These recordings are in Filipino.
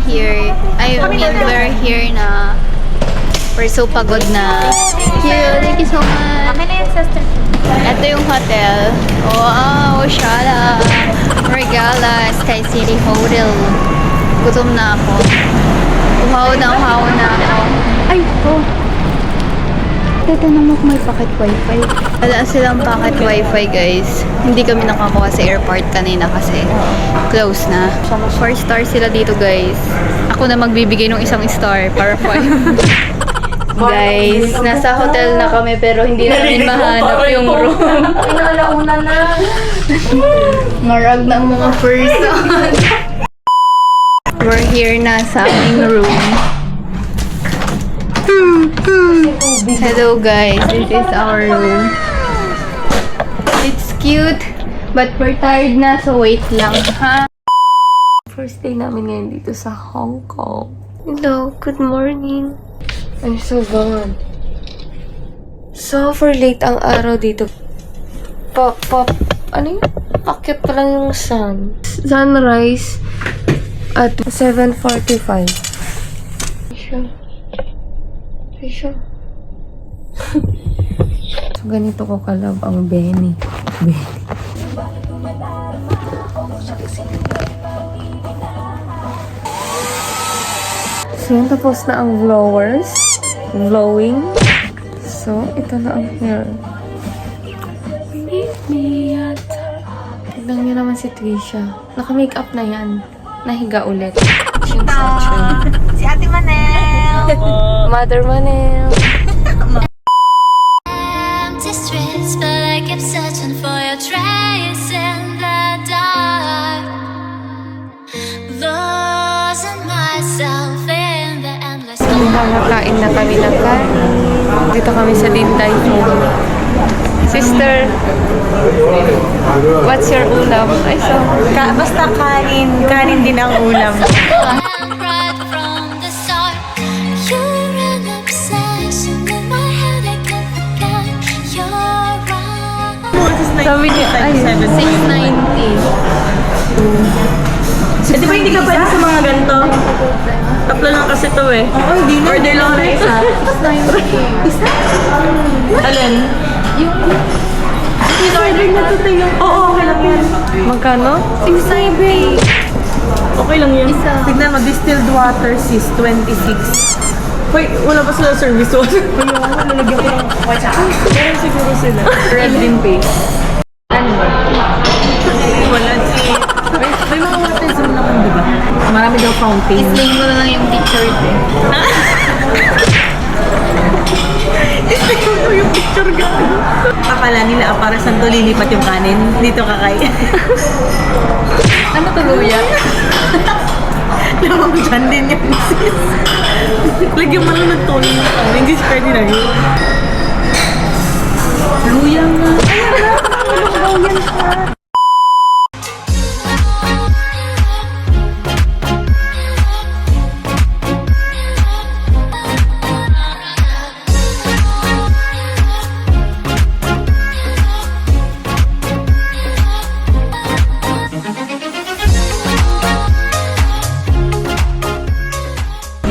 we're here na we're so pagod na. Thank you so much. Okay na yan, sister. Ito yung hotel. Wow, Shala. Regala, Sky City Hotel. Gutom na ako. Uhaw na ako. Ay, oh. Teka naman kung may pocket wifi. Wala silang pocket wifi, guys. Hindi kami nakakuha sa airport kanina kasi close na. 4 stars sila dito, guys. Ako na magbibigay ng isang star para 5. Guys, nasa hotel na kami pero hindi namin mahanap yung room. Pinalauna na. Marag ng mga person. We're here na sa aming room. Hello guys, this is our room. It's cute, but we're tired na, so wait lang, ha? First day namin ngayon dito sa Hong Kong. Hello, good morning. I'm so bad. Super late ang araw dito. Ano yun? Akit pa lang yung sun. Sunrise at 7:45. Sure. So, ganito ko kalab ang Benny. So, yun, tapos na ang blowing. So, ito na ang hair. Tignan niyo naman si Trisha. Naka-makeup na yan. Nahiga ulit. Si Ate Manel! Mother Manel. Empty streets, but I kept searching for your trace in the dark. Losing myself in the endless Nakakain na kami ng kanin. Dito kami sa Linday Home. Sister, what's your ulam? Ay, so, Basta kanin din ang ulam. and right from the start. You're an obsession in my head. I can't forget you're right. sabi niya, ay, 690. Di ba hindi ka pwede sa mga ganito? Tatlo lang kasi to eh. Oo, hindi na. Order lang na isa. 690. Isa? Alin? Order na to tayo. Oo, okay lang yan. magkano? 690. Okay lang yun. Isa. Tignan mo, distilled water sis, 26. Wait, wala pa sila service water. Nalagyan ko ng water. Meron siguro sila. Red din paste. Wala sis. May mga water zone naman, di ba? Marami daw fountain. Isling mo na lang yung picture eh. Tignan mo yung picture gano'n. Akala nila para saan to lilipat yung kanin. Dito kakain. Ano tuluyan? Lamang dyan din yung sis. Lagyan mo lang ng tono yung kanin. Hindi siya pwede na yun. Luyang na. Ayan na. Luyaw siya.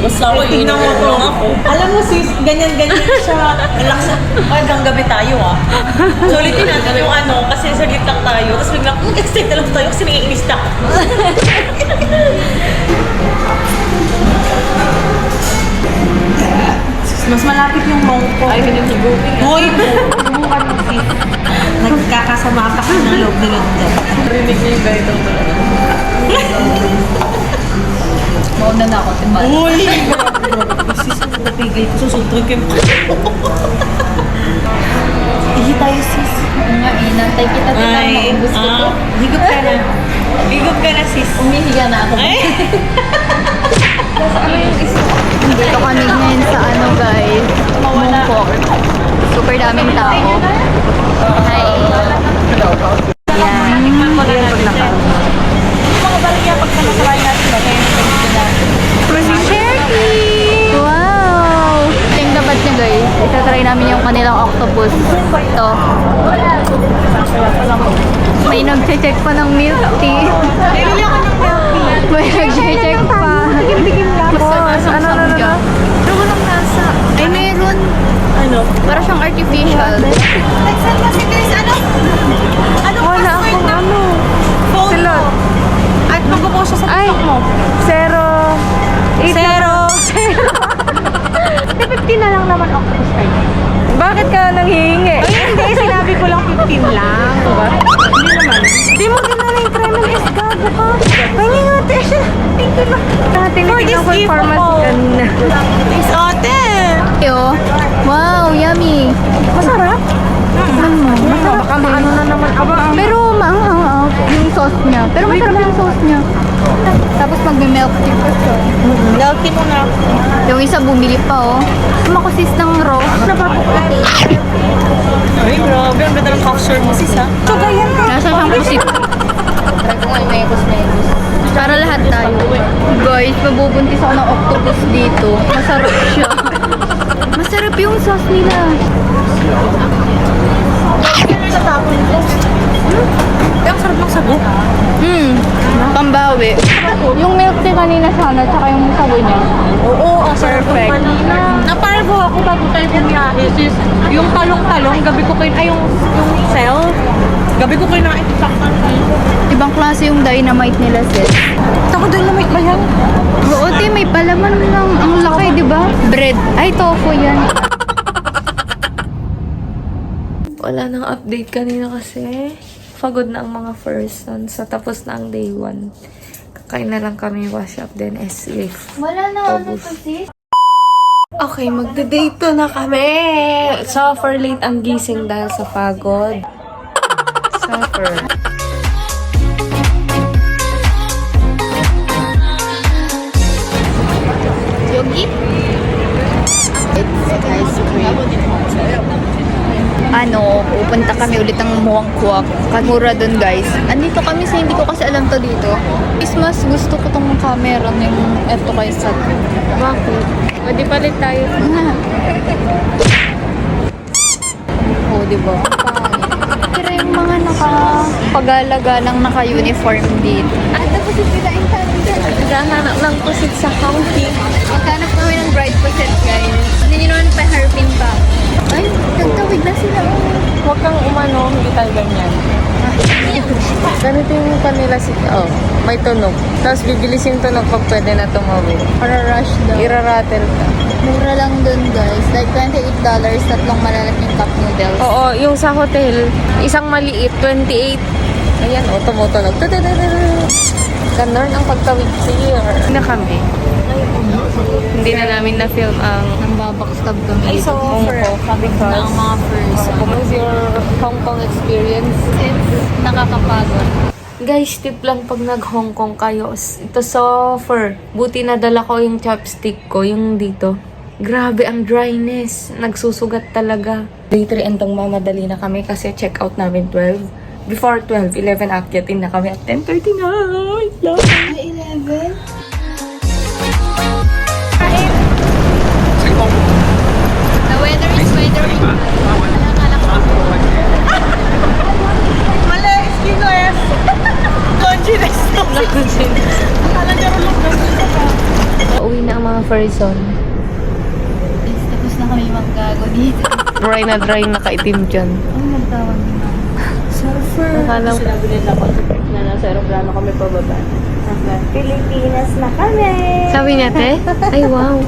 Basta ako, iniwan ako. Alam mo sis, ganyan-ganyan siya. Relax. Hanggang gabi tayo ah. So ulitin natin yung ano, kasi saglit lang tayo. Tapos biglang, extend na lang tayo kasi nangiinis na. Mas malapit yung Hong Kong. Ay, pinagigupin. Hoy! Sumukan mo sis. Nagkakasama pa kayo ng loob nila dyan. Rinig niyo yung ganito talaga. Mauna na ako, timbal. Uy! Sis, napigay ko. Susutog yung Ihi tayo sis. Nga eh, nantay kita lang maubos ko to. Higup ka na. Higup ka na sis. Umihiga na ako. Ay! Dito kami ngayon sa ano guys, Mongkok. Super daming tao. Hi. Yan. Wow! Yung dapat niya guys, itatry namin yung kanilang octopus. Ito. May nag-check pa ng milk tea. May nag-check pa. Tikim lang. Boss, ano? Pero walang lasa. Ay, meron. Ano? Para siyang artificial. Nagsan kasi guys, ano? Anong Wala password akong ng ano. phone mo? Silot. At magbubuo siya sa Ay, TikTok mo. 50 na lang naman octopus tayo. Bakit ka nanghihingi? Ay, hindi. Sinabi ko lang 15 lang. Diba? Hindi naman. Di mo din na yung Kremlin is gago ka. Pahingi nga, Tesha. Thank you lang. Tinitignan ko yung pharmacy kanina. Thanks, ate. Yo. Wow, yummy. Masarap. Tikman mo. Baka maano na naman. Pero maanghang yung sauce niya. Pero masarap yung sauce niya. Tapos magme-milk tea pa siya. Lalti mo na. Yung isa bumili pa, oh. Kumakusis ng rose na papuputi. Ay, grabe. Ang ganda ng cough shirt mo, sis, ha? Tsuga yan, ha? Nasa siyang kusit. Try ko nga yung mekos. Para lahat tayo. Guys, mabubuntis ako ng octopus dito. Masarap siya. Masarap yung sauce nila. Ang sarap ng sago. Pambawi. Yung milk tea kanina sana, tsaka yung sago niya. Oo, ang sarap ng Perfect. kanina. Naparbo ako bago tayo bumiyahe, sis. Yung talong-talong, gabi ko kayo, ay yung cell. Gabi ko kayo nakaitakpan. Ibang klase yung dynamite nila, sis. Ako dynamite ba yan? Oo, te, may palaman lang. Ang laki, di ba? Bread. Ay, tofu yan. Wala nang update kanina kasi pagod na ang mga person. So, tapos na ang day 1. Kakain na lang kami, wash up, then SC. Wala na ano to, sis. Okay, magda-day 2 na kami. Super late ang gising dahil sa pagod. Super. Yogi? It's ice cream. Ano, pupunta kami ulit ng Muangkwak. Kamura dun, guys. Andito kami sa hindi ko kasi alam to dito. Christmas, gusto ko tong camera na yung eto kay Sat. Bakit? Pwede palit tayo. Oo, diba? Pero yung mga nakapagalaga-lang naka-uniform dito. At tapos yung pilain tayo dyan. Naghahanap ng pusit sa county. Maghanap kami ng bride puset, guys. Hindi nyo naman pa-hairpin pa. Ay, nagtawid na sila. Huwag kang umano, hindi tayo ganyan. Ganito yung kanila may tunog. Tapos bibilis yung tunog pag pwede na tumawid. Para rush daw. Irarattle ka. Mura lang dun, guys. Like $28, tatlong malalaking cup noodles. Oo, yung sa hotel, isang maliit, 28. Ayan, tumutunog. Ganon ang pagtawid here. Na kami. Hindi na namin na-film ang Nang-babackstab kami. Hong Kong because Ang mga first. What was your Hong Kong experience? It's nakakapagod. Guys, tip lang pag nag-Hong Kong kayo. Ito suffer. Buti nadala ko yung chopstick ko, yung dito. Grabe ang dryness. Nagsusugat talaga. Day 3 entong mamadali na kami kasi check out namin 12. Before 12, 11 akyatin na kami at 10:30 na. Love. 11? The weather is weathering. Mali, skinless. Conscious. Akala niya rin Uwi na ang mga person. Tapos na kami maggago dito. Dry na kaitim dyan. Ang nagtawag na. Akala ko. Sinabi nila ko na nasa aeroplano kami pababa. Pilipinas na kami. Sabi niya, te? Ay, wow.